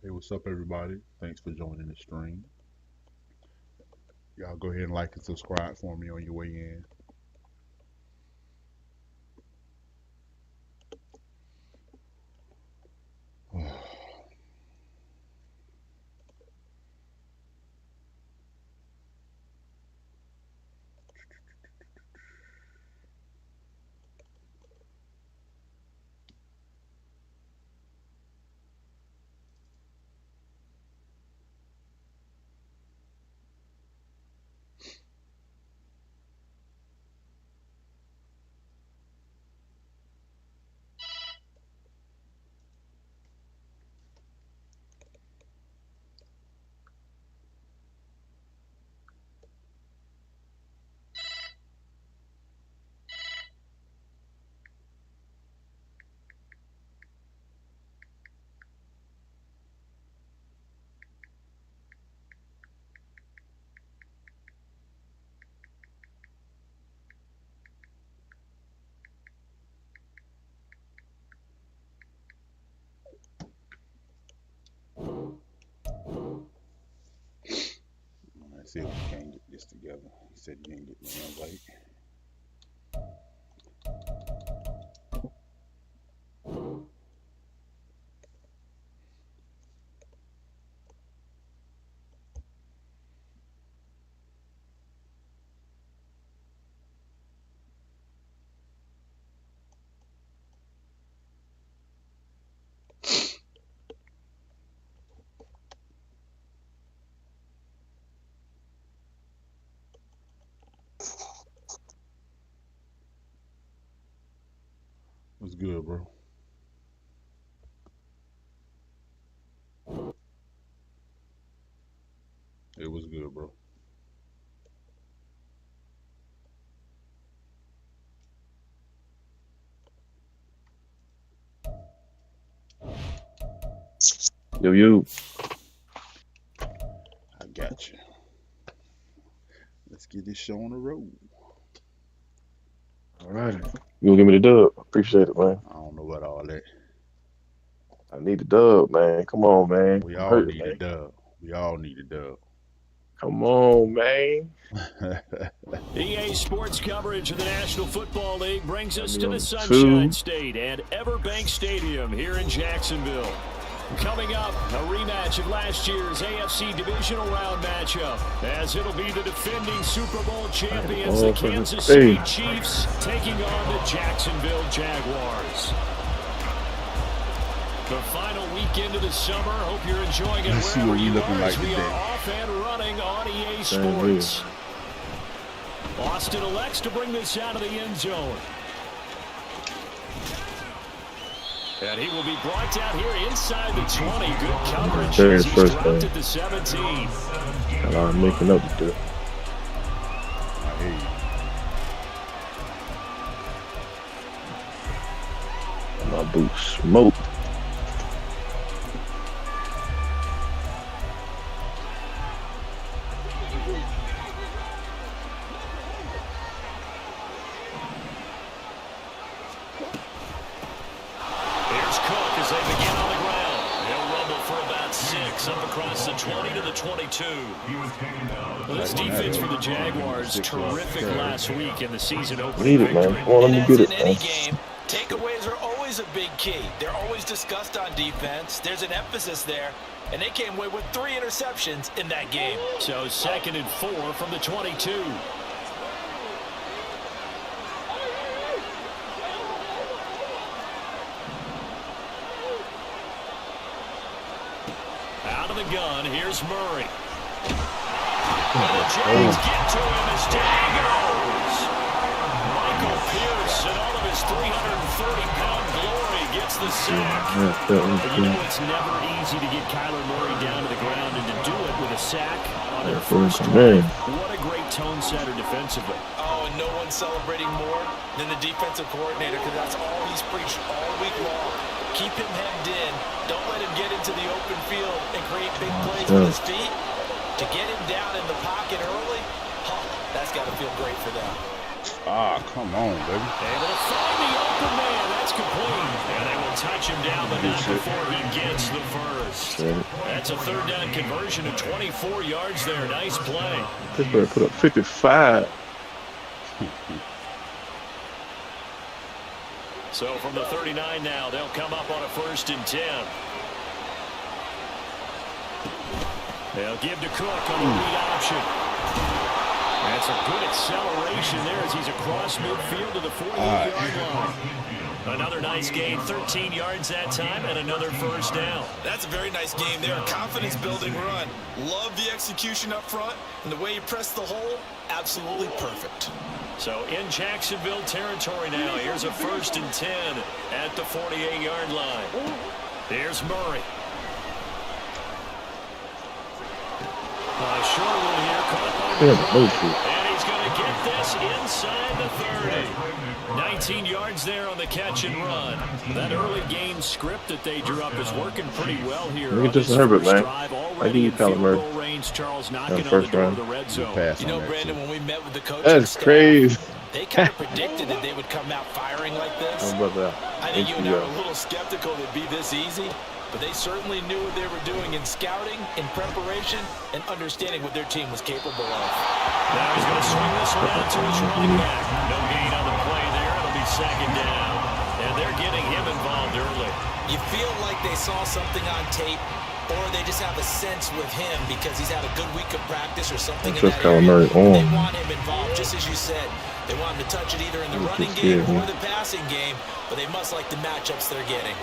Hey, what's up, everybody? Thanks for joining the stream. Y'all go ahead and like and subscribe for me on your way in. Let's see if we can get this together. He said he didn't get the invite. What's good, bro? It was good, bro. Yo. I got you. Let's get this show on the road. All right. You gonna give me the dub? Appreciate it, man. I don't know about all that. I need the dub, man. Come on, man. We I'm all hurting, need a man. dub. We all need a dub. Come on, man. EA Sports coverage of the National Football League brings us to the Two. Sunshine State and Everbank Stadium here in Jacksonville. Coming up, a rematch of last year's AFC Divisional Round matchup, as it'll be the defending Super Bowl champions, the Kansas City Chiefs, taking on the Jacksonville Jaguars. The final weekend of the summer. Hope you're enjoying it. Let's see what we looking like We today. are off and running on EA Sports. Austin elects to bring this out of the end zone. And he will be brought down here inside the 20. Good coverage. There's He's first dropped down. at the 17. Got a lot of making up to do. I hear you. My boots smoke. Here's Cook as they begin on the ground. He'll rumble for about 6 up across the 20 to the 22. Well, this defense for the Jaguars, terrific last week in the season opening Need it, man. victory. Come on, let me And get as it, in any man. game, takeaways are always a big key. They're always discussed on defense. There's an emphasis there, and they came away with 3 interceptions in that game. So 2nd and 4 from the 22. Out of the gun, here's Murray. And the Jags get to him as down he goes. Michael Pierce and all of his 330-pound glory gets the sack. You know it's never easy to get Kyler Murray down to the ground, and to do it with a sack on their first drive. What a great tone setter defensively. Oh, and no one's celebrating more than the defensive coordinator, because that's all he's preached all week long. Keep him hemmed in. Don't let him get into the open field and create big plays with his feet. To get him down in the pocket early, that's got to feel great for them. Ah, come on, baby. Able to find the open man. That's complete. And they will touch him down, but not before he gets the first. Appreciate it. That's a third down conversion of 24 yards there. Nice play. Pittsburgh put up 55. So from the 39 now, they'll come up on a 1st and 10. They'll give to Cook on the read option. That's a good acceleration there as he's across midfield to the 48-yard line. Another nice gain, 13 yards that time, and another 1st down. That's a very nice game there. Confidence-building run. Love the execution up front, and the way you press the hole, absolutely perfect. So in Jacksonville territory now, here's a 1st and 10 at the 48-yard line. Here's Murray. Short one here, caught by and he's going to get this inside the 30. 19 yards there on the catch and run. That early game script that they drew up is working pretty well here. Look at Justin Herbert, man. I give you Kyler Murray. Range, Charles knocking first on the door round. of the red zone. You know, Brandon, when we met with the coach, That's crazy. they kind of predicted that they would come out firing like this. How about that? I think you and I were a little skeptical it'd be this easy, but they certainly knew what they were doing in scouting, in preparation, and understanding what their team was capable of. Now he's going to swing this one out to his running back. No gain on the play there. It'll be 2nd down. And they're getting him involved early. You feel like they saw something on tape, or they just have a sense with him because he's had a good week of practice or something in that area. They want him involved, just as you said. They want him to touch it either in the running game or the passing game, but they must like the matchups they're getting.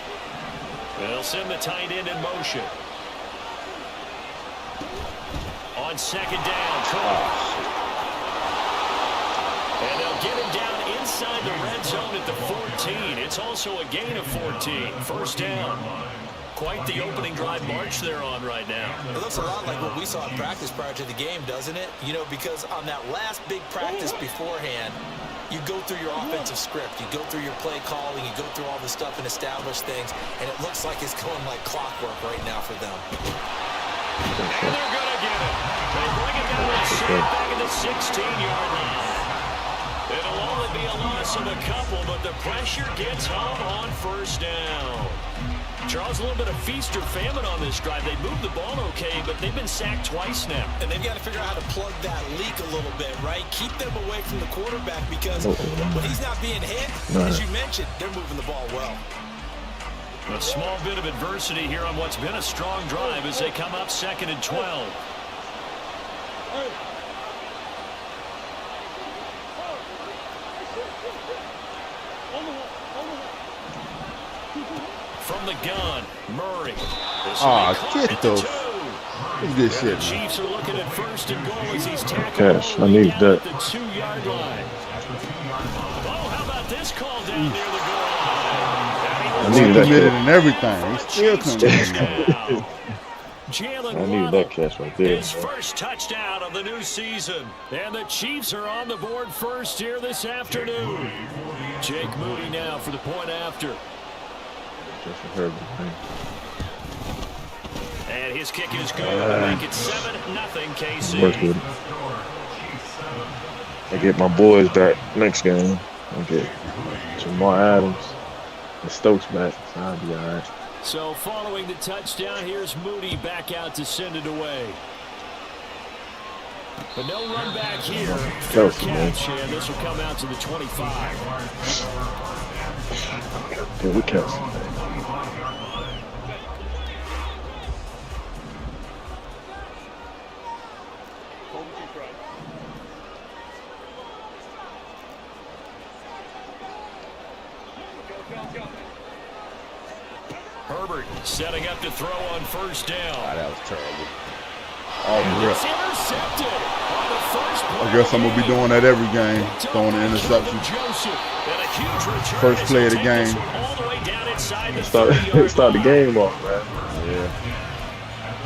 They'll send the tight end in motion. On 2nd down, Cook. And they'll get him down inside the red zone at the 14. It's also a gain of 14. 1st down. Quite the opening drive march they're on right now. It looks a lot like what we saw in practice prior to the game, doesn't it? You know, because on that last big practice beforehand, you go through your offensive script, you go through your play calling, you go through all the stuff and establish things, and it looks like it's going like clockwork right now for them. And they're going to get it. They bring it down and set it back at the 16-yard line. It'll only be a loss of a couple, but the pressure gets home on 1st down. Charles, a little bit of feast or famine on this drive. They moved the ball okay, but they've been sacked twice now. And they've got to figure out how to plug that leak a little bit, right? Keep them away from the quarterback because when he's not being hit, as you mentioned, they're moving the ball well. A small bit of adversity here on what's been a strong drive as they come up 2nd and 12. From the gun, Murray. Get those. Look at this shit, man. Chiefs are looking at 1st and goal as he's tackled Cash, I need that. at the 2-yard line. Oh, how about this call down near the goal line? I needed that Committed catch. and everything. He still committed. I needed that catch right there. His first touchdown of the new season. And the Chiefs are on the board first here this afternoon. Jake Moody now for the point after. Justin Herbert, man. And his kick is good. We'll make it 7-0 KC. Work with it. I get my boys back next game. I get Jamar Adams and Stokes back, so I'll be all right. So following the touchdown, here's Moody back out to send it away. But no run back here. Fair catch, and this will come out to the 25. Yeah, we catch. Herbert setting up to throw on 1st down. That was terrible. Oh, It's intercepted on the first play. I guess I'm going to be doing that every game, throwing an interception. First play of the game. Start the game off, man. Yeah.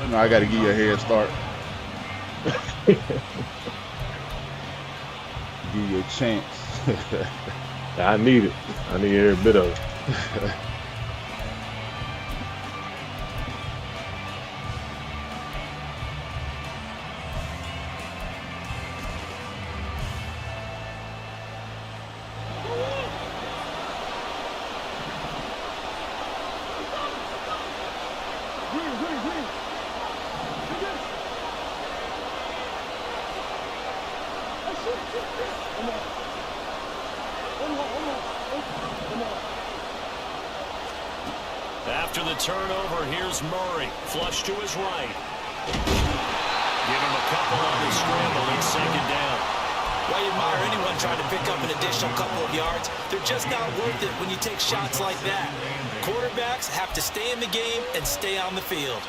You know, I got to give you a head start. Give you a chance. I need it. I need every bit of it. turnover. Here's Murray. Flush to his right. Give him a couple on the scramble. It's second down. Well, you admire anyone trying to pick up an additional couple of yards. They're just not worth it when you take shots like that. Quarterbacks have to stay in the game and stay on the field.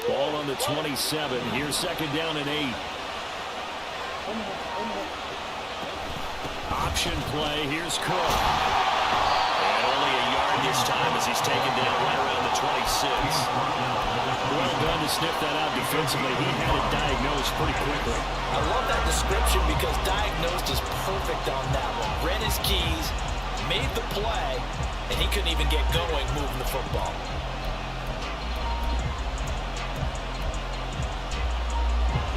Ball on the 27. Here's second down and 8. Option play. Here's Cook. And only a yard this time as he's taken down right around the 26. Well done to sniff that out defensively. He had it diagnosed pretty quickly. I love that description because diagnosed is perfect on that one. Read his keys, made the play, and he couldn't even get going moving the football.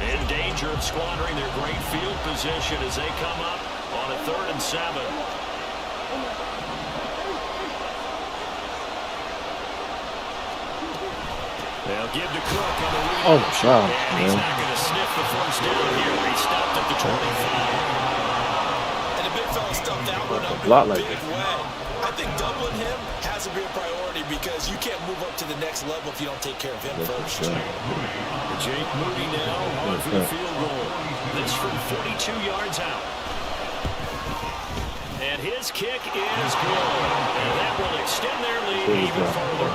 In danger of squandering their great field position as they come up on a 3rd and 7. They'll give to Cook on the read option. And he's not going to sniff the first down here. He stopped at the 25. And the big fella stuffed that one up in a big way. I think doubling him has to be a priority because you can't move up to the next level if you don't take care of him first. Jake Moody now on for the field goal. This from 42 yards out. And his kick is good. And that will extend their lead even further.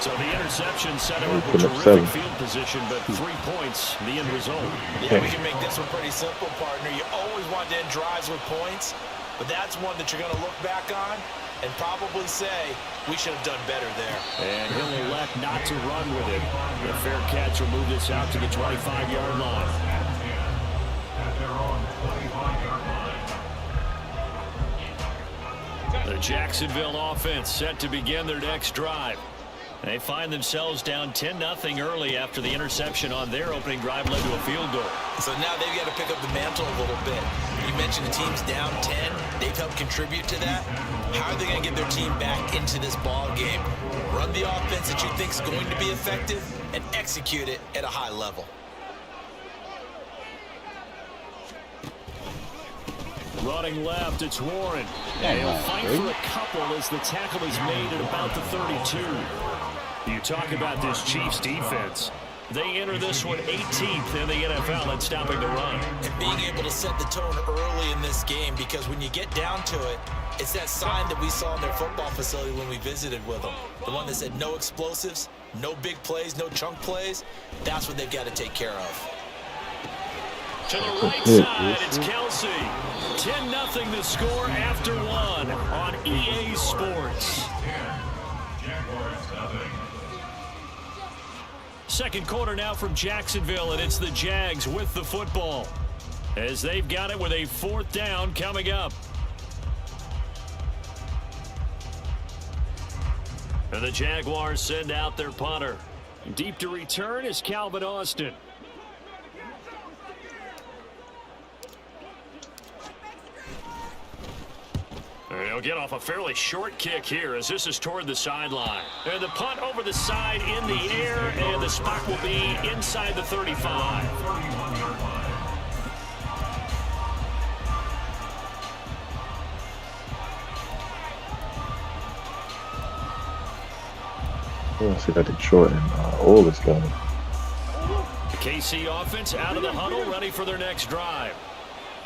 So the interception set him up with terrific field position, but 3 points, the end result. Yeah, we can make this one pretty simple, partner. You always want to end drives with points, but that's one that you're going to look back on and probably say, we should have done better there. And he'll elect not to run with it. The fair catch will move this out to the 25-yard line. The Jacksonville offense set to begin their next drive. They find themselves down 10-0 early after the interception on their opening drive led to a field goal. So now they've got to pick up the mantle a little bit. You mentioned the team's down 10. They've helped contribute to that. How are they going to get their team back into this ball game? Run the offense that you think is going to be effective and execute it at a high level. Running left, it's Warren. And he'll fight for a couple as the tackle is made at about the 32. You talk about this Chiefs defense. They enter this one 18th in the NFL at stopping the run. And being able to set the tone early in this game, because when you get down to it, it's that sign that we saw in their football facility when we visited with them. The one that said no explosives, no big plays, no chunk plays. That's what they've got to take care of. To the right side, it's Kelsey. 10-0 the score after one on EA Sports. Second quarter now from Jacksonville, and it's the Jags with the football as they've got it with a 4th down coming up. And the Jaguars send out their punter. Deep to return is Calvin Austin. And he'll get off a fairly short kick here as this is toward the sideline. And the punt over the side in the air, and the spot will be inside the 35. Let's see that Detroit and all is going. The KC offense out of the huddle, ready for their next drive.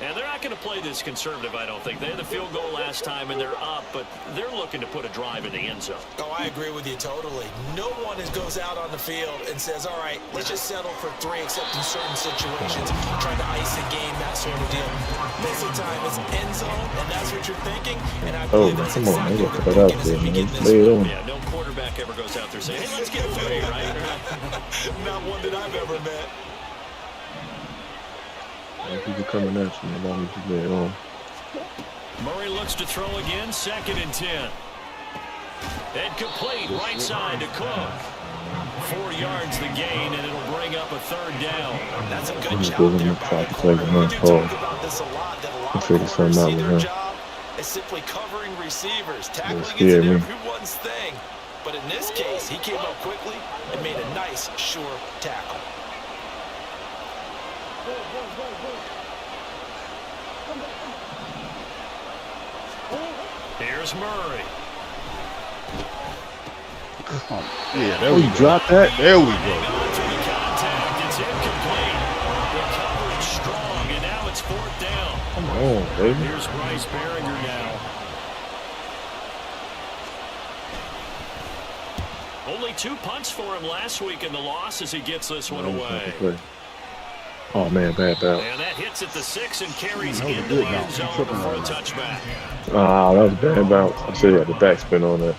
And they're not going to play this conservative, I don't think. They had the field goal last time, and they're up, but they're looking to put a drive in the end zone. Oh, I agree with you totally. No one goes out on the field and says, all right, let's just settle for 3, except in certain situations, trying to ice a game, that sort of deal. Most of the time, it's end zone, and that's what you're thinking, and I believe that's exactly what they're thinking as they begin this one. Yeah, no quarterback ever goes out there saying, hey, let's get away, right? Not one that I've ever met. People coming at you, as long as you're there on. Murray looks to throw again, 2nd and 10. And complete, right side to Cook. 4 yards the gain, and it'll bring up a 3rd down. That's a good job there by the corner. We do talk about this a lot, that a lot of corners see their job is simply covering receivers. Tackling isn't everyone's thing. But in this case, he came up quickly and made a nice, sure tackle. Here's Murray. Oh, yeah, there Oh, we you go. dropped that? There we Hang go. on to the contact. It's incomplete. The coverage strong, and now it's 4th down. Come on, baby. Here's Bryce Behringer now. Only 2 punts for him last week in the loss as he gets this one away. Oh, man, bad bounce. And that hits at the 6 and carries That was a into good the end bounce. zone Tripping for a on that. touchback. Ah, that was a bad bounce. I should have had the backspin on that.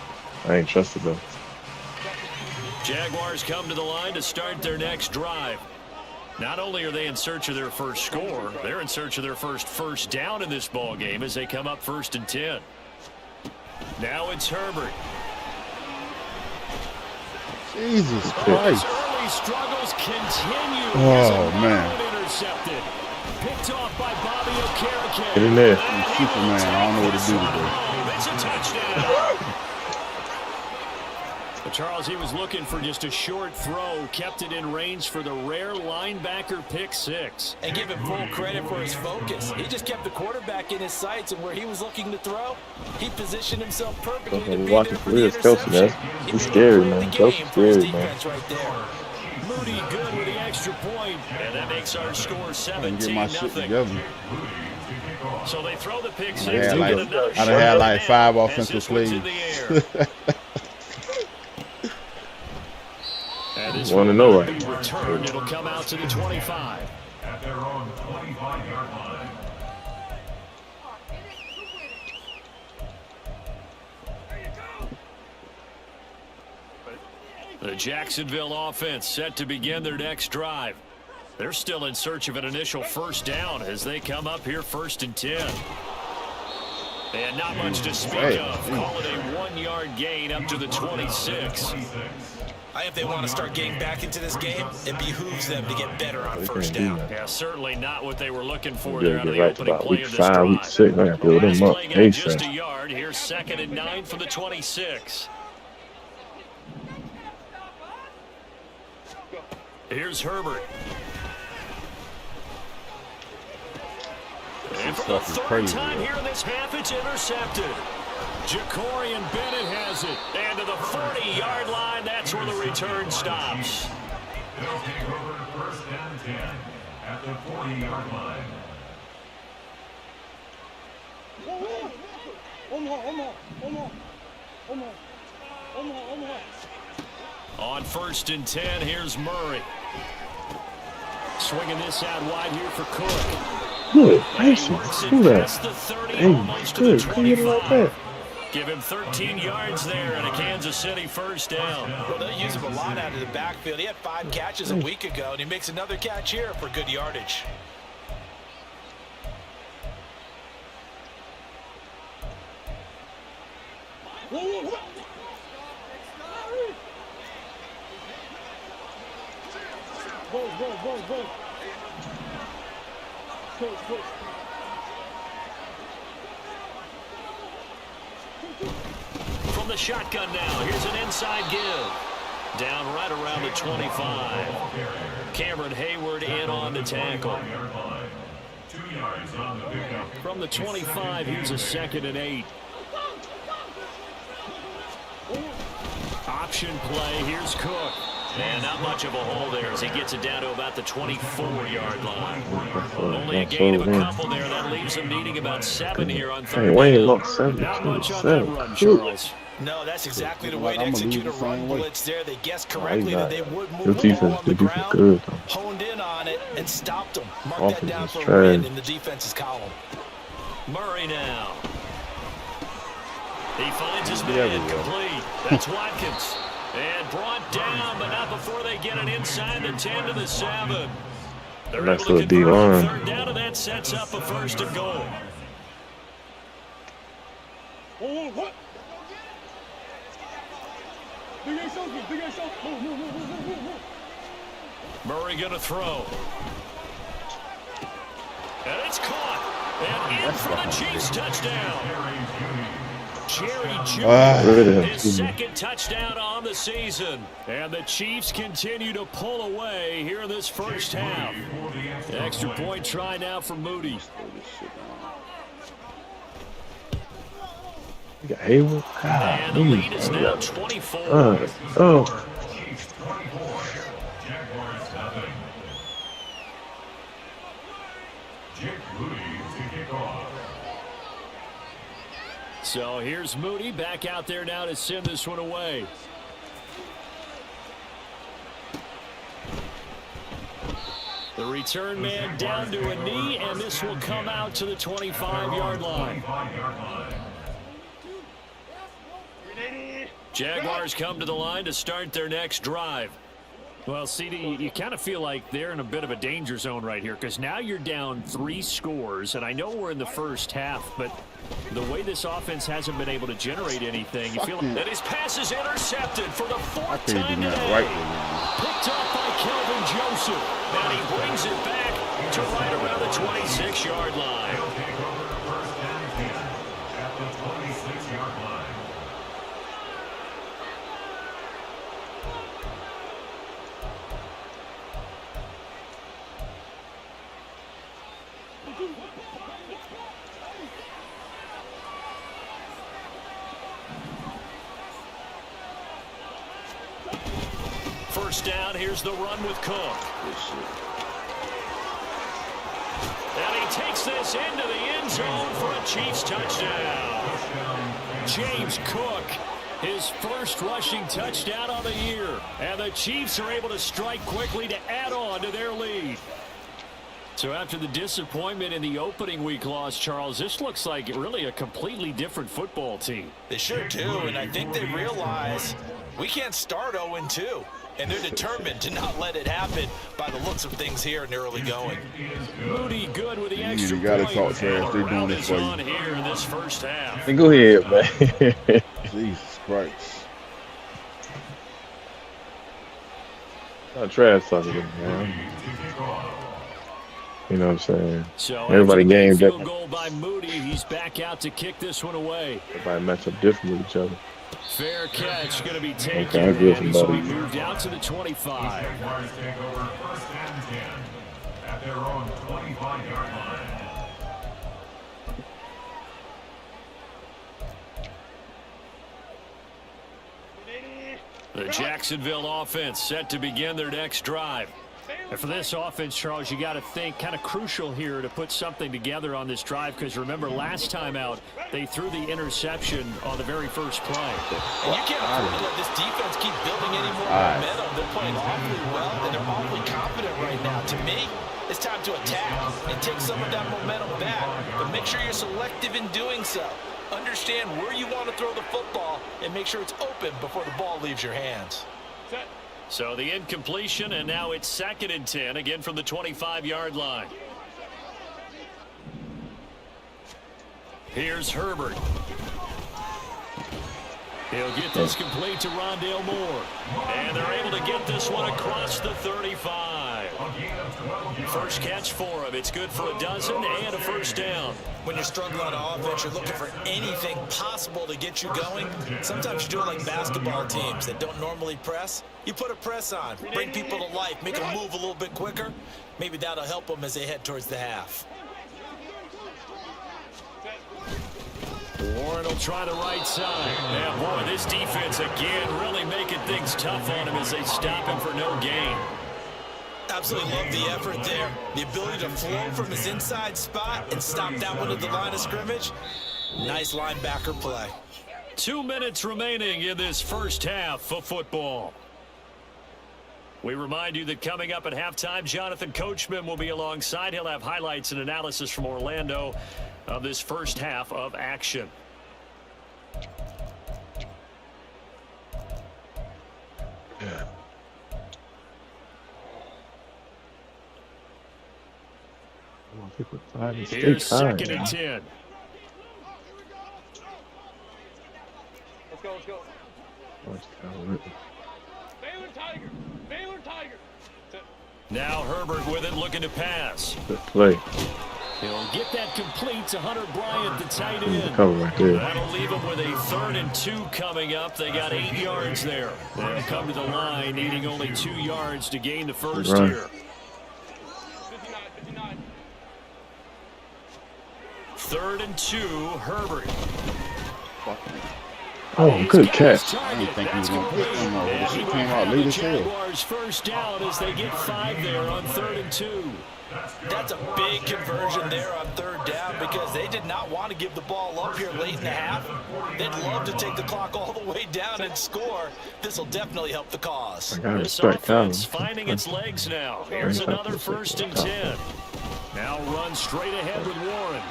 I ain't trusted them. Jaguars come to the line to start their next drive. Not only are they in search of their first score, they're in search of their first down in this ball game as they come up 1st and 10. Now it's Herbert. Jesus His Christ. early struggles continue. Oh, Here's another man. one intercepted. Picked off by Bobby Okereke. Get in there. I'm Superman. I don't know what to do today. It's a touchdown. But Charles, he was looking for just a short throw, kept it in range for the rare linebacker pick 6. And give him full credit for his focus. He just kept the quarterback in his sights, and where he was looking to throw, he positioned himself perfectly to be Watch there it for for the this Kelsey, man. interception. He's scary, He man. played the Kelsey's game for his scary, man. defense right there. Moody good with the extra point, and that makes our score I can get my shit 17-0. together. So they throw the pick 6 I to had get like, another I'd shot have had at like it 5 as offensive this one's plays. in the air. And this Wanna one know will it. be returned. It'll come out to the 25. At their own 25-yard line. The Jacksonville offense set to begin their next drive. They're still in search of an initial first down as they come up here 1st and 10. And not much to speak of. Call it a 1-yard gain up to the 26. If they want to start getting back into this game, it behooves them to get better on first down. Yeah, certainly not what they were looking for We there out gotta of get the right to opening about play week of this 5, week drive. 6. I gotta build Last them up play got just a ASAP. yard. Here's 2nd and 9 for the 26. Here's Herbert. And for the Stuff is 3rd crazy, time though. here in this half, it's intercepted. Jacorian Bennett has it. And to the 40-yard line, that's where the return stops. They'll take over 1st and 10 at the 40-yard line. On 1st and 10, here's Murray. Swinging this out wide here for Cook. Good. And he Nice. works it Do that. past the 30, Hey, almost to the good. Come get it like 25. that. Give him 13 yards there and a Kansas City first down. Well, they'll use him a lot out of the backfield. He had 5 catches a week ago, and he makes another catch here for good yardage. From the shotgun now, here's an inside give. Down right around the 25. Cameron Hayward in on the tackle. 2 yards on the pickup. From the 25, here's a 2nd and 8. Option play, here's Cook. And not much of a hole there as he gets it down to about the 24-yard line. Only a gain of a couple there. That leaves him needing about 7 here on 3rd Hey, Wayne down. lost 7. Not much on that run, Charles. No, that's exactly the way to I'ma lose execute the a run same way. blitz there. They guessed correctly not. that they would Your move the ball defense, on the your defense ground, good. honed in on it, and stopped them. Mark Offense that down is for a trash. win in the defense's column. Murray now. He finds his There we man go. complete. That's Watkins. And brought down, but not before they get it inside the 10 to the 7. They're Nice able to little convert on D-line. 3rd down, and that sets up a 1st and goal. Murray going to throw. And it's caught. And in for the Chiefs touchdown. Jerry Really? Judy, his second touchdown on the season. And the Chiefs continue to pull away here in this first half. The extra point try now for Moody. You got Hayward. God, And the lead is now 24. Oh. Chiefs 24, Jaguars nothing. Jake Moody to kick off. So here's Moody back out there now to send this one away. The return man down to a knee, and this will come out to the 25-yard line. Jaguars come to the line to start their next drive. Well, CD, you kind of feel like they're in a bit of a danger zone right here because now you're down 3 scores, and I know we're in the first half, but the way this offense hasn't been able to generate anything, you feel like that his pass is intercepted for the 4th time today. Picked up by Kelvin Joseph, and he brings it back to right around the 26-yard line. He'll take over first and 10 at the 26-yard line. First down, here's the run with Cook. And he takes this into the end zone for a Chiefs touchdown. James Cook, his first rushing touchdown of the year. And the Chiefs are able to strike quickly to add on to their lead. So after the disappointment in the opening week loss, Charles, this looks like really a completely different football team. They sure do, and I think they realize we can't start 0-2. And they're determined to not let it happen by the looks of things here in the early going. Moody good with the extra You gotta point. talk trash. They're doing this for On you. here in this first half. Hey, go ahead, man. Jesus Christ. Not trash talking, man. You know what I'm saying? So Everybody after the gamed field that. goal by Moody, he's back out to kick this one away. Everybody match up different with each other. Fair catch going to be taken, Okay, I agree and with he's going to somebody. be moved out to the 25. Jaguars take over first and 10 at their own 25-yard line. The Jacksonville offense set to begin their next drive. And for this offense, Charles, you got to think kind of crucial here to put something together on this drive because remember last time out they threw the interception on the very first play. And you can't afford to let this defense keep building any more momentum. They're playing awfully well, and they're awfully confident right now. To me, it's time to attack and take some of that momentum back. But make sure you're selective in doing so. Understand where you want to throw the football and make sure it's open before the ball leaves your hands. So the incompletion, and now it's 2nd and 10, again from the 25-yard line. Here's Herbert. He'll get this complete to Rondale Moore. And they're able to get this one across the 35. First catch for him. It's good for a dozen and a first down. When you're struggling on offense, you're looking for anything possible to get you going. Sometimes you do it like basketball teams that don't normally press. You put a press on, bring people to life, make them move a little bit quicker. Maybe that'll help them as they head towards the half. Warren will try the right side. Yeah, boy, this defense again really making things tough on him as they stop him for no gain. Absolutely love the effort there. The ability to flow from his inside spot and stop that one at the line of scrimmage. Nice linebacker play. 2 minutes remaining in this first half of football. We remind you that coming up at halftime, Jonathan Coachman will be alongside. He'll have highlights and analysis from Orlando of this first half of action. Yeah. Here's 2nd and 10. Let's go. Baylor Tiger. Now Herbert with it, looking to pass. Good play. He'll get that complete to Hunter Bryant, the tight end. Cover right there. That'll leave them with a 3rd and 2 coming up. They got 8 yards there. They'll come to the line, needing only 2 yards to gain the first Right. here. 3rd and 2, Herbert. Oh, good catch. I didn't think he was going to put him over. This shit came out The late as hell. Jaguars first down as they get 5 there on 3rd and 2. That's a big conversion there on 3rd down because they did not want to give the ball up here late in the half. They'd love to take the clock all the way down and score. This will definitely help the cause. I gotta This respect Calvin. offense finding its legs now. Here's another 1st and 10. Now run straight ahead with Warren.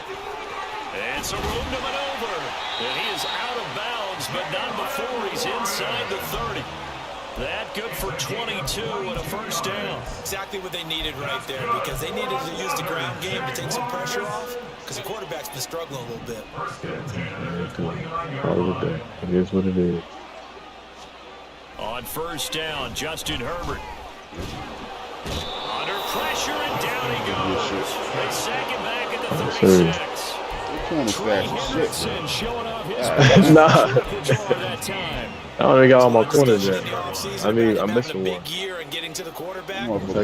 It's a room to maneuver. And he is out of bounds, but not before he's inside the 30. That good for 22 and a 1st down. Exactly what they needed right there because they needed to use the ground game to take some pressure off because the quarterback's been struggling a little bit. Probably good. It is what it is. On 1st down, Justin Herbert. Under pressure, and down he goes. They sack him back at the 36. Corner fast as shit. Henderson showing off his Nah. that time. I don't even got all my corners yet. I mean, I'm having missing a one. big year and getting to the quarterback. Once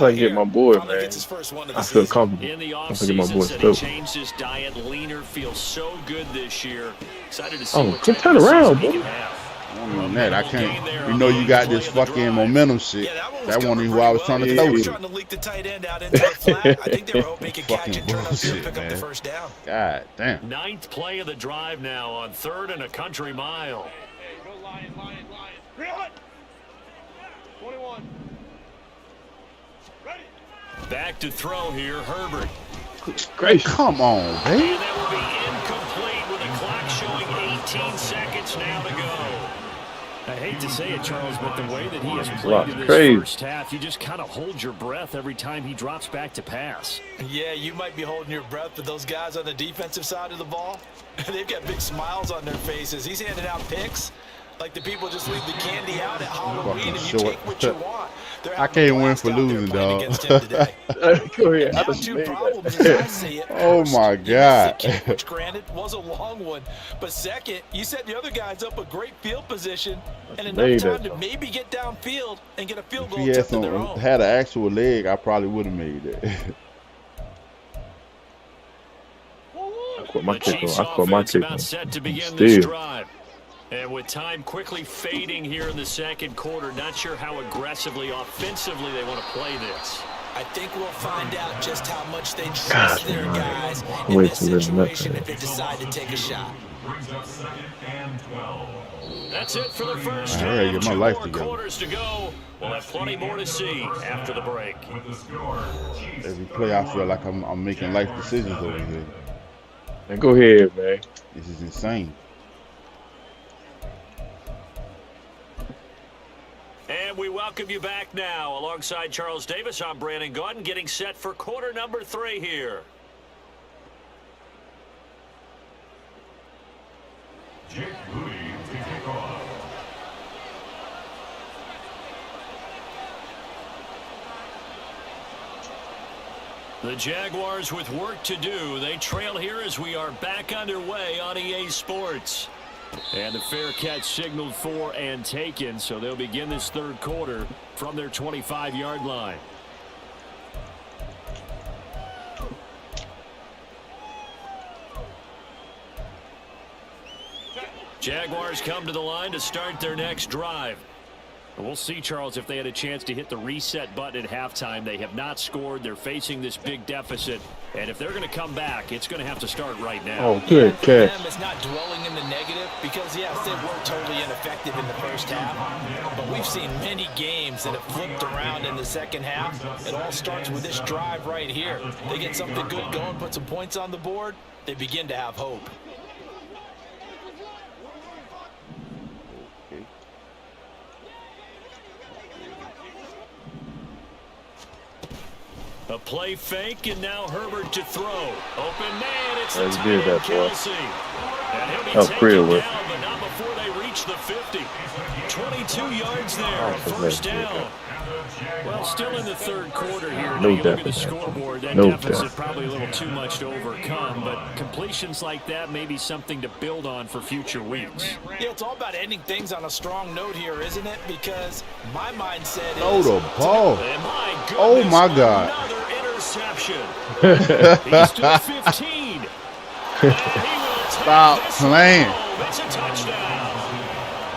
I get my boy, man, I feel comfortable. In the Once I get my boy offseason, said he Stoke. changed his diet, leaner, feels so good this year. Excited to see Oh, what good type of turnaround, season he boy. can have. On that, I can't. You know, you got this fucking momentum shit. That wasn't who I was trying to They throw were to. trying to leak the tight end out into the flat. I think they were hoping he could catch Fucking it, turn up here, bullshit, pick up the man. 1st down. God damn. 9th play of the drive now on 3rd and a country mile. Hey, go Lions. 21. Ready. Back to throw here, Herbert. Gracious. Come on, And baby. that will be incomplete with the clock showing 18 seconds now to go. I hate to say it, Charles, but the way that he has played in this Crazy. first half, you just kind of hold your breath every time he drops back to pass. Yeah, you might be holding your breath, but those guys on the defensive side of the ball, they've got big smiles on their faces. He's handing out picks like the people just leave the candy out at Halloween and you take what you want. I can't win for losing, dog. Go ahead. I Down just 2 made problems that. as I see it. Oh, First, my you missed God. the kick, which granted was a long one. But second, you set the other guys up a great field position and enough made time that. to maybe get downfield and get a field If goal he had, attempt of their own. had an actual leg, I probably would have made it. I quit my The kick Chiefs on. I quit my offense kick about on. set to begin this Still. drive. And with time quickly fading here in the 2nd quarter, not sure how aggressively, offensively they want to play this. I think we'll find out just how much they trust their guys in Way this too little situation nothing. if they decide to take a shot. Brings up 2nd and 12. That's it for the first I gotta half. get my 2 life more together. quarters to go. We'll have plenty more to see after the break. With the score, Chiefs. Every play, I feel like I'm making life decisions over here. Man, go ahead, man. This is insane. And we welcome you back now. Alongside Charles Davis, I'm Brandon Gaudin, getting set for quarter number 3 here. Jake Booty to kick off. The Jaguars with work to do. They trail here as we are back underway on EA Sports. And the fair catch signaled for and taken, so they'll begin this 3rd quarter from their 25-yard line. Jaguars come to the line to start their next drive. We'll see, Charles, if they had a chance to hit the reset button at halftime. They have not scored. They're facing this big deficit. And if they're going to come back, it's going to have to start right now. Oh, good For catch. them, it's not dwelling in the negative because, yes, they were totally ineffective in the first half. But we've seen many games that have flipped around in the second half. It all starts with this drive right here. They get something good going, put some points on the board, they begin to have hope. A play fake, and now Herbert to throw. Open man, it's Yeah, the he tight did end, that, boy. Kelsey. And he'll be That was taken pretty down, good. but not before they reach the 50. 22 yards there, Oh, first that's down. good. Well, still in the third quarter here. No You look at the deficit. scoreboard, that No deficit deficit. probably a little too much to overcome, but completions like that may be something to build on for future weeks. Yeah, it's all about ending things on a strong note here, isn't it? Because my mindset Throw is... the ball. And my goodness, Oh, my God. another interception. He's to the 15. And he will take Stop this playing. home. It's a touchdown.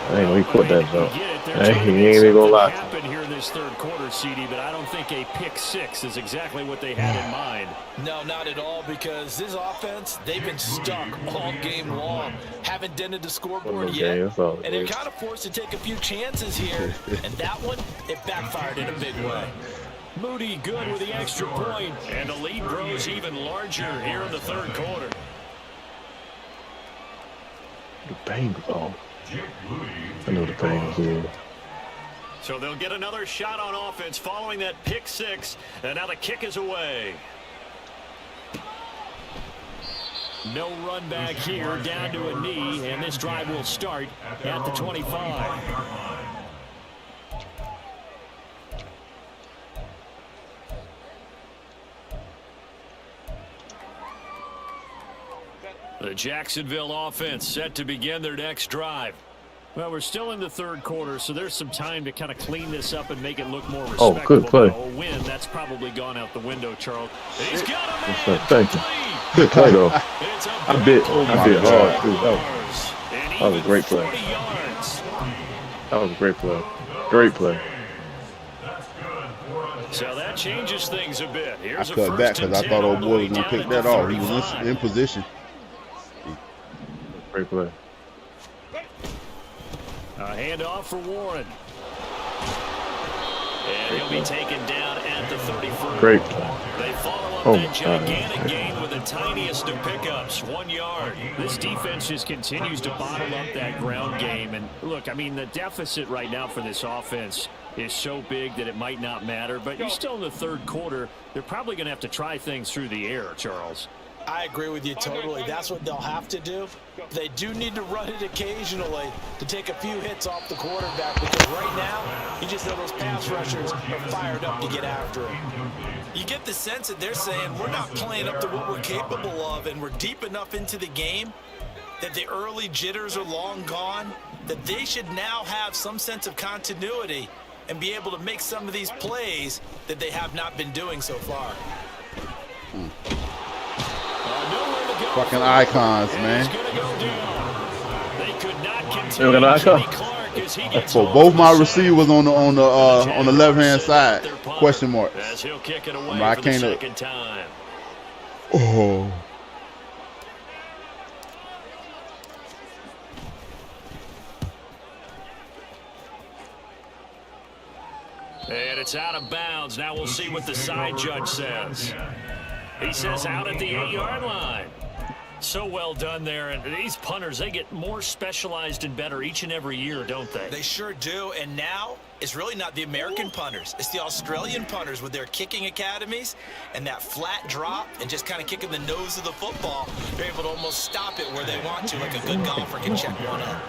I ain't gonna quit that jump. Hey, He ain't even gonna lie. Happen here in this third quarter, CD, but I don't think a pick six is exactly what they had in mind. No, not at all, because this offense, they've been stuck all game long. Haven't dented the scoreboard Okay, yet. that's all it And they're is. kind of forced to take a few chances here. And that one, it backfired in a big way. Moody good with the extra point, and the lead grows even larger here in the third quarter. The Bengals. Oh, I know the Bengals. Yeah. So they'll get another shot on offense following that pick six, and now the kick is away. No run back here, down to a knee, and this drive will start at the 25. The Jacksonville offense set to begin their next drive. Well, we're still in the third quarter, so there's some time to kind of clean this up and make it look more respectable. Oh, good play. A win, that's probably gone out the window, Charles. He's got a man. Yes, sir. Thank you. Good play, though. It's a I bit my hard, God. too. That was a great play. 40 yards. That was a great play. Great play. So that changes things a bit. I Here's a cut back first and because I 10 thought all old the boy way was going to down pick at that the off. He was 35. in position. Great play. A handoff for Warren. And he'll be taken down at the 31st. Great play. They follow up Oh, that gigantic gain with the tiniest of pickups, 1 yard. This defense just continues to bottle up that ground game. And look, I mean, the deficit right now for this offense is so big that it might not matter. But you're still in the third quarter. They're probably going to have to try things through the air, Charles. I agree with you totally. That's what they'll have to do. They do need to run it occasionally to take a few hits off the quarterback, because right now, you just know those pass rushers are fired up to get after him. You get the sense that they're saying we're not playing up to what we're capable of, and we're deep enough into the game that the early jitters are long gone, that they should now have some sense of continuity and be able to make some of these plays that they have not been doing so far. Fucking icons, man. For both my receivers on the left hand side, question marks. I can't. Oh. And it's out of bounds. Now we'll see what the side judge says. He says out at the 8-yard line. So well done there. And these punters, they get more specialized and better each and every year, don't they? They sure do. And now it's really not the American punters. It's the Australian punters with their kicking academies and that flat drop and just kind of kicking the nose of the football. They're able to almost stop it where they want to, like a good golfer can check one up.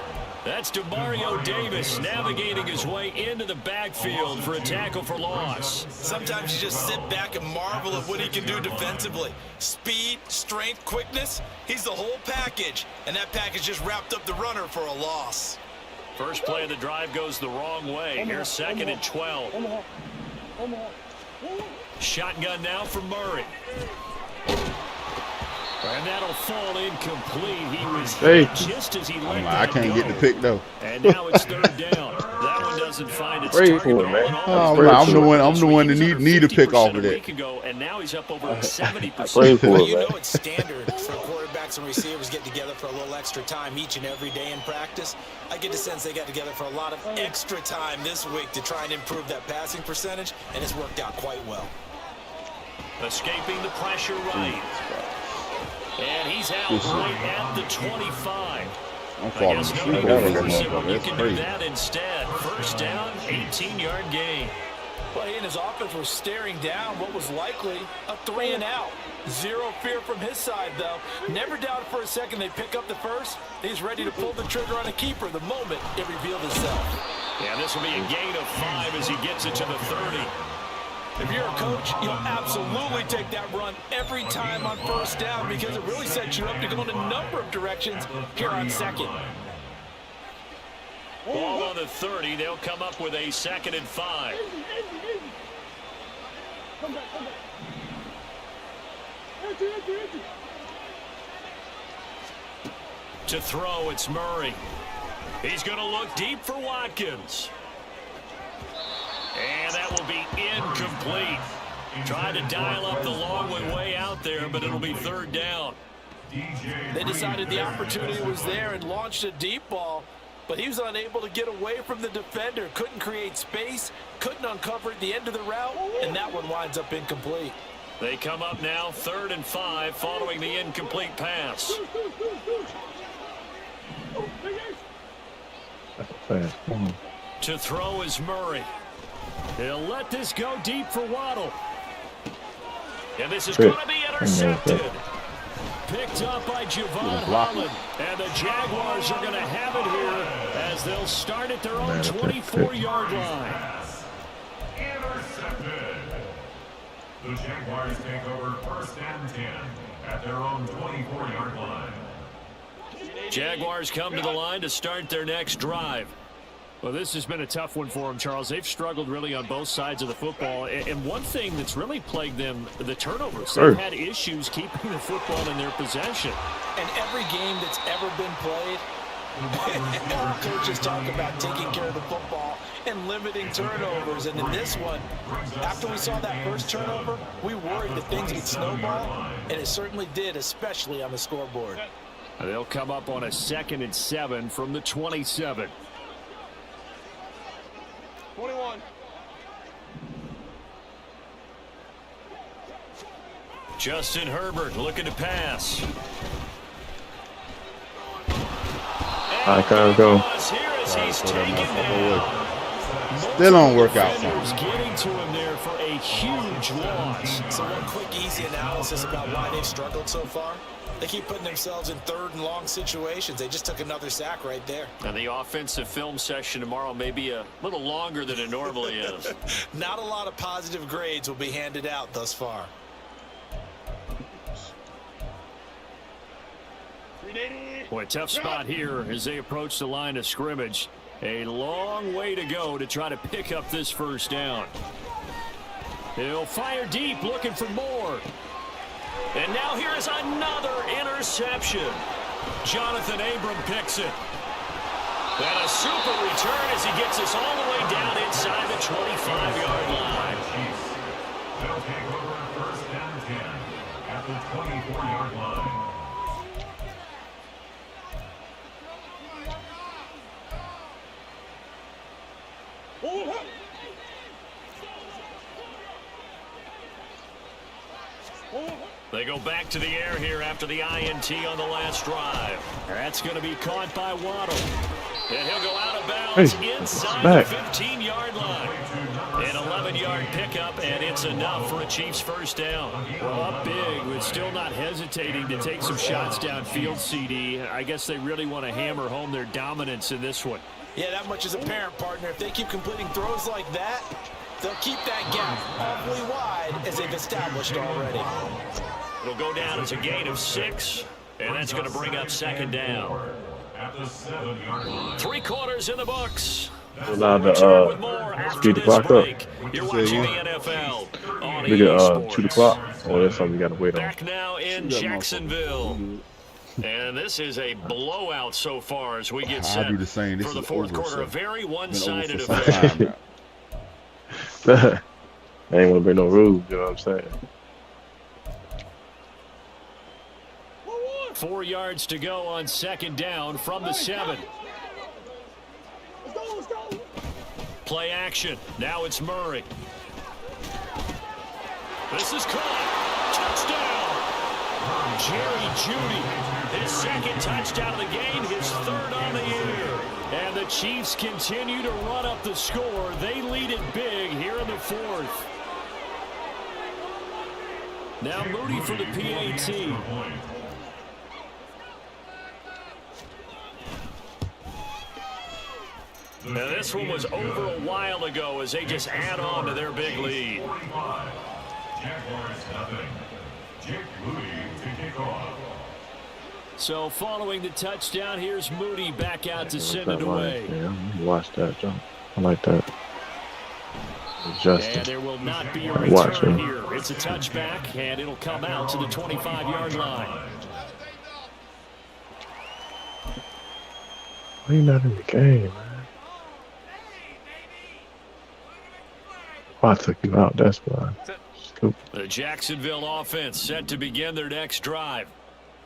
That's DeMario Davis navigating his way into the backfield for a tackle for loss. Sometimes you just sit back and marvel at what he can do defensively. Speed, strength, quickness, he's the whole package. And that package just wrapped up the runner for a loss. First play of the drive goes the wrong way. Here's 2nd and 12. Shotgun now for Murray. And that'll fall incomplete. He was just as he let I can't get the pick though. And now it's 3rd down. That one doesn't find its Pray target. for it, man. I'm the one that need to pick off of that. And now he's up over 70%. Pray for Well, it, you man. know it's standard for quarterbacks and receivers get together for a little extra time each and every day in practice. I get the sense they got together for a lot of extra time this week to try and improve that passing percentage, and it's worked out quite well. Escaping the pressure right. And he's out right at the 25. I'm falling asleep over that motherfucker. You That's can do crazy. that instead. First down, 18-yard gain. Well, he and his offense were staring down what was likely a 3-and-out. Zero fear from his side, though. Never doubted for a second they pick up the first. He's ready to pull the trigger on a keeper the moment it revealed itself. Yeah, this will be a gain of 5 as he gets it to the 30. If you're a coach, you'll absolutely take that run every time on first down because it really sets you up to go in a number of directions here on second. Ball on the 30. They'll come up with a 2nd and 5. To throw, it's Murray. He's going to look deep for Watkins. And that will be incomplete. Tried to dial up the long way out there, but it'll be 3rd down. They decided the opportunity was there and launched a deep ball, but he was unable to get away from the defender. Couldn't create space, couldn't uncover at the end of the route, and that one winds up incomplete. They come up now 3rd and 5 following the incomplete pass. To throw is Murray. He'll let this go deep for Waddle. And this is going to be intercepted. Picked up by Javon Holland. And the Jaguars are going to have it here as they'll start at their own 24-yard line. Intercepted. The Jaguars take over 1st and 10 at their own 24-yard line. Jaguars come to the line to start their next drive. Well, this has been a tough one for them, Charles. They've struggled really on both sides of the football. And one thing that's really plagued them, the turnovers. They've had issues keeping the football in their possession. And every game that's ever been played, all coaches talk about taking care of the football and limiting turnovers. And in this one, after we saw that first turnover, we worried that things would snowball, and it certainly did, especially on the scoreboard. They'll come up on a 2nd and 7 from the 27. 21. Justin Herbert looking to pass. I can't go. Still don't work out for him. Getting to him there for a huge loss. So one quick, easy analysis about why they've struggled so far. They keep putting themselves in 3rd and long situations. They just took another sack right there. And the offensive film session tomorrow may be a little longer than it normally is. Not a lot of positive grades will be handed out thus far. Boy, tough spot here as they approach the line of scrimmage. A long way to go to try to pick up this 1st down. He'll fire deep, looking for more. And now here is another interception. Jonathan Abram picks it. And a super return as he gets us all the way down inside the 25-yard line. They'll take over 1st and 10 at the 24-yard line. They go back to the air here after the INT on the last drive. That's going to be caught by Waddle. And he'll go out of bounds inside the 15-yard line. An 11-yard pickup, and it's enough for a Chiefs 1st down. Well, up big, but still not hesitating to take some shots downfield, CD. I guess they really want to hammer home their dominance in this one. Yeah, that much is apparent, partner. If they keep completing throws like that, they'll keep that gap awfully wide as they've established already. It'll go down as a gain of 6, and that's going to bring up 2nd down. At the 7-yard line. 3 quarters in the books. Allowed to speed the clock up. You're watching the NFL on We get 2 o'clock. Oh, that's something we got to wait on. Back now in Jacksonville. And this is a blowout so far as we get set I'll be the same. This for the is 4th over, quarter. so A very been over one-sided for some affair. time now. I ain't want to break no rules, you know what I'm saying? 4 yards to go on 2nd down from the 7. Play action. Now it's Murray. This is caught. Touchdown. Jerry Jeudy. His 2nd touchdown of the game. His 3rd on the year. And the Chiefs continue to run up the score. They lead it big here in the 4th. Now Moody for the PAT. Now, this one was over a while ago as they just add on to their big lead. Jaguars nothing. Jake Moody to kick off. So following the touchdown, here's Moody back out to send it away. Yeah, watch that jump. I like that. And there will not be a return here. It's a touchback, and it'll come out to the 25-yard line. Why you not in the game, man? I took you out, that's why. Stupid. The Jacksonville offense set to begin their next drive.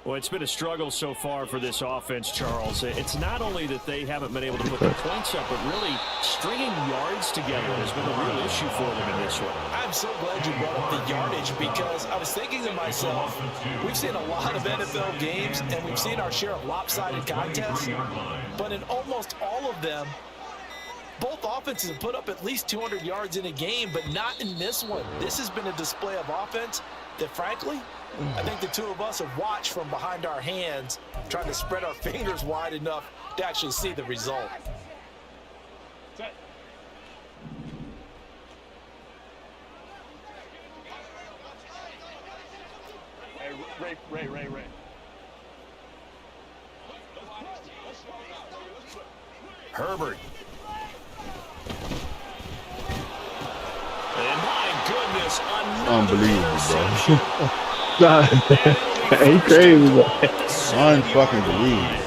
Well, it's been a struggle so far for this offense, Charles. It's not only that they haven't been able to put the points up, but really stringing yards together has been a real issue for them in this one. I'm so glad you brought up the yardage because I was thinking to myself, we've seen a lot of NFL games and we've seen our share of lopsided contests, but in almost all of them, both offenses have put up at least 200 yards in a game, but not in this one. This has been a display of offense that, frankly, I think the two of us have watched from behind our hands, trying to spread our fingers wide enough to actually see the result. Hey, Ray. Herbert. And my goodness, Unbelievable, bro. Ain't crazy, bro. Unfucking believable.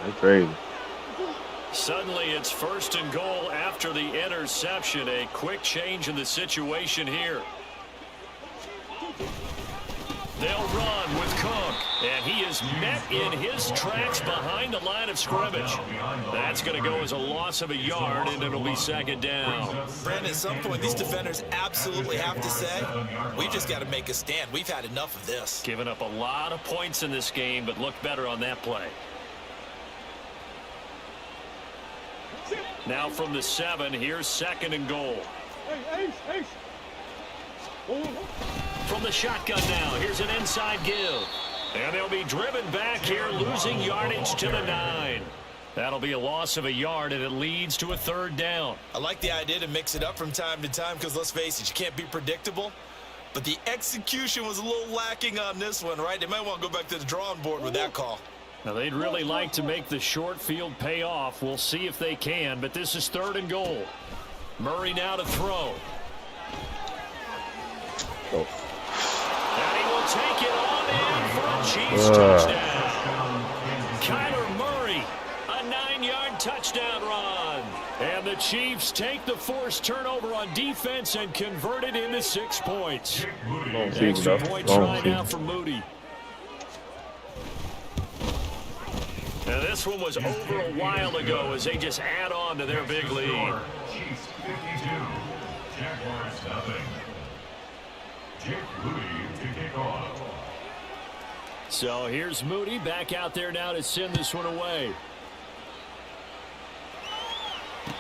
Ain't crazy. Suddenly it's 1st and goal after the interception. A quick change in the situation here. They'll run with Cook, and he is met in his tracks behind the line of scrimmage. That's going to go as a loss of a yard, and it'll be 2nd down. Brandon, at some point, these defenders absolutely have to say, we've just got to make a stand. We've had enough of this. Giving up a lot of points in this game, but look better on that play. Now from the 7, here's 2nd and goal. Hey. From the shotgun now, here's an inside give. And they'll be driven back here, losing yardage to the 9. That'll be a loss of a yard, and it leads to a 3rd down. I like the idea to mix it up from time to time because, let's face it, you can't be predictable. But the execution was a little lacking on this one, right? They might want to go back to the drawing board with that call. Now, they'd really like to make the short field pay off. We'll see if they can, but this is 3rd and goal. Murray now to throw. And he will take it on in for a Chiefs touchdown. Kyler Murray, a 9-yard touchdown run. And the Chiefs take the forced turnover on defense and convert it into 6 points. Extra point try now for Moody. Now this one was over a while ago as they just add on to their big lead. Chiefs 52. Jaguars nothing. Jake Moody to kick off. So here's Moody back out there now to send this one away.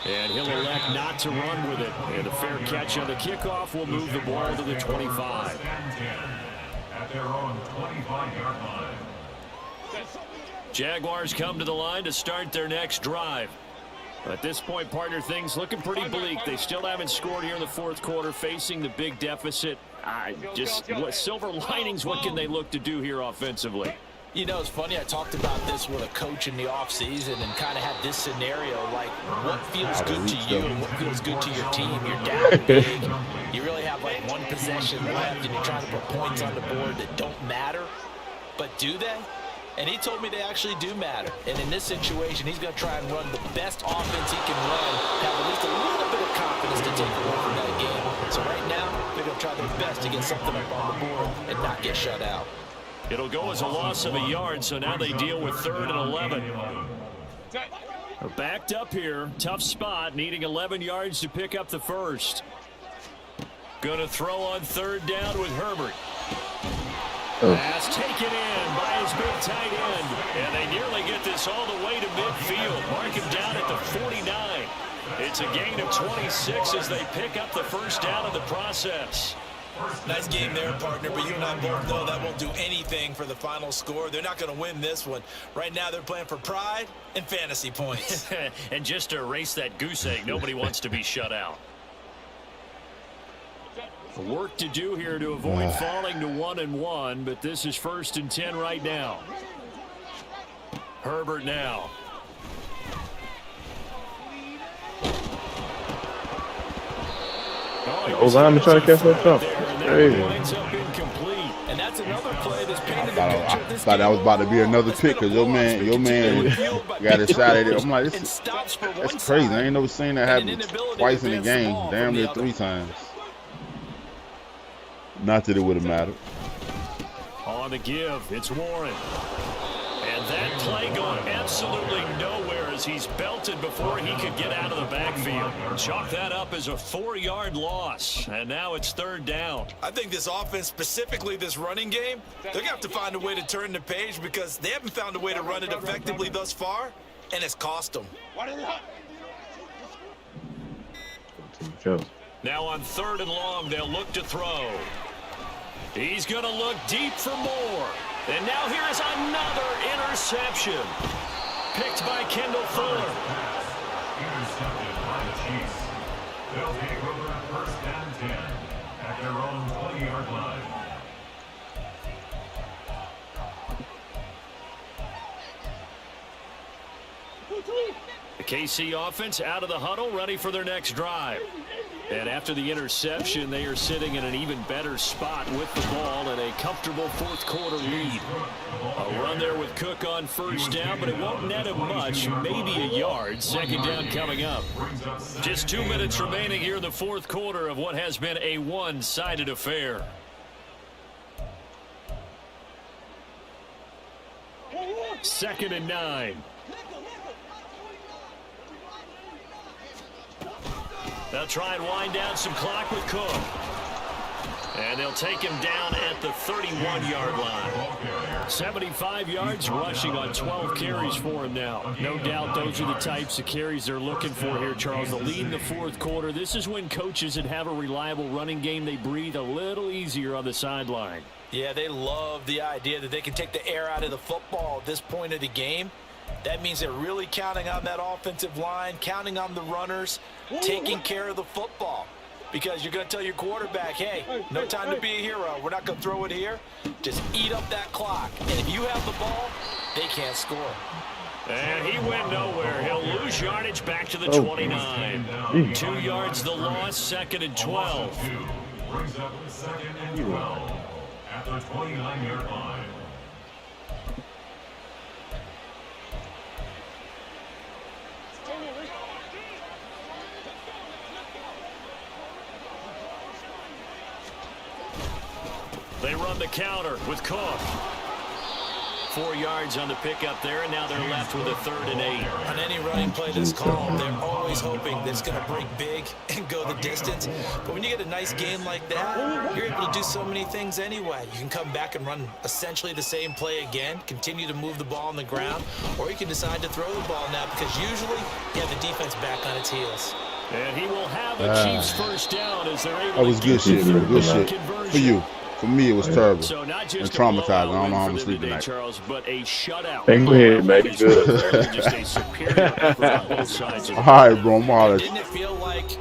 And he'll elect not to run with it. And a fair catch on the kickoff will move the ball to the 25. At their own 25-yard line. Jaguars come to the line to start their next drive. At this point, partner, things looking pretty bleak. They still haven't scored here in the 4th quarter, facing the big deficit. What silver linings, what can they look to do here offensively? You know, it's funny, I talked about this with a coach in the offseason and kind of had this scenario, like what feels good to you and what feels good to your team. You're down big. You really have like 1 possession left and you're trying to put points on the board that don't matter. But do they? And he told me they actually do matter. And in this situation, he's going to try and run the best offense he can run, have at least a little bit of confidence to take away from that game. So right now, they're going to try their best to get something up on the board and not get shut out. It'll go as a loss of a yard, so now they deal with 3rd and 11. They're backed up here. Tough spot, needing 11 yards to pick up the first. Going to throw on 3rd down with Herbert. Pass taken in by his big tight end. And they nearly get this all the way to midfield. Mark him down at the 49. It's a gain of 26 as they pick up the first down in the process. Nice game there, partner, but you and I both know that won't do anything for the final score. They're not going to win this one. Right now, they're playing for pride and fantasy points. And just to erase that goose egg, nobody wants to be shut out. Work to do here to avoid falling to 1-1, but this is 1st and 10 right now. Herbert now. O-lineman trying to catch that jump. Crazy. And that's another play that's painted I thought that was about to be another pick because your man got a shot at it. I'm like, that's crazy. I ain't never seen that happen twice in the game. Damn near 3 times. Not that it would have mattered. On the give, it's Warren. And that play going absolutely nowhere as he's belted before he could get out of the backfield. Chalk that up as a 4-yard loss. And now it's 3rd down. I think this offense, specifically this running game, they're going to have to find a way to turn the page because they haven't found a way to run it effectively thus far, and it's cost them. Now on 3rd and long, they'll look to throw. He's going to look deep for more. And now here is another interception. Picked by Kendall Fuller. Intercepted by the Chiefs. They'll take over 1st and 10 at their own 20-yard line. The KC offense out of the huddle, ready for their next drive. And after the interception, they are sitting in an even better spot with the ball and a comfortable 4th quarter lead. A run there with Cook on 1st down, but it won't net him much, maybe a yard. 2nd down coming up. Just 2 minutes remaining here in the 4th quarter of what has been a one-sided affair. Second and 9. They'll try and wind down some clock with Cook. And they'll take him down at the 31-yard line. 75 yards rushing on 12 carries for him now. No doubt those are the types of carries they're looking for here, Charles. The lead in the 4th quarter. This is when coaches that have a reliable running game, they breathe a little easier on the sideline. Yeah, they love the idea that they can take the air out of the football at this point of the game. That means they're really counting on that offensive line, counting on the runners, taking care of the football. Because you're going to tell your quarterback, hey, no time to be a hero. We're not going to throw it here. Just eat up that clock. And if you have the ball, they can't score. And he went nowhere. He'll lose yardage back to the 29. 2 yards the loss, 2nd and 12. Brings up 2nd and 12 at the 29-yard line. They run the counter with Cook. 4 yards on the pickup there, and now they're left with a 3rd and 8. On any running play that's called, they're always hoping that it's going to break big and go the distance. But when you get a nice game like that, you're able to do so many things anyway. You can come back and run essentially the same play again, continue to move the ball on the ground, or you can decide to throw the ball now because usually you have the defense back on its heels. And he will have a Chiefs 1st down as they're able That was to good get shit, the good shit. conversion. For you. For me, it was terrible So not just and a traumatizing. I blowout don't know how I'm win for sleeping them today, tonight. Charles, but a shutout. Hey, go ahead, baby. Good. Just a superior effort on both sides of the All right, bro. I'm all Didn't it feel like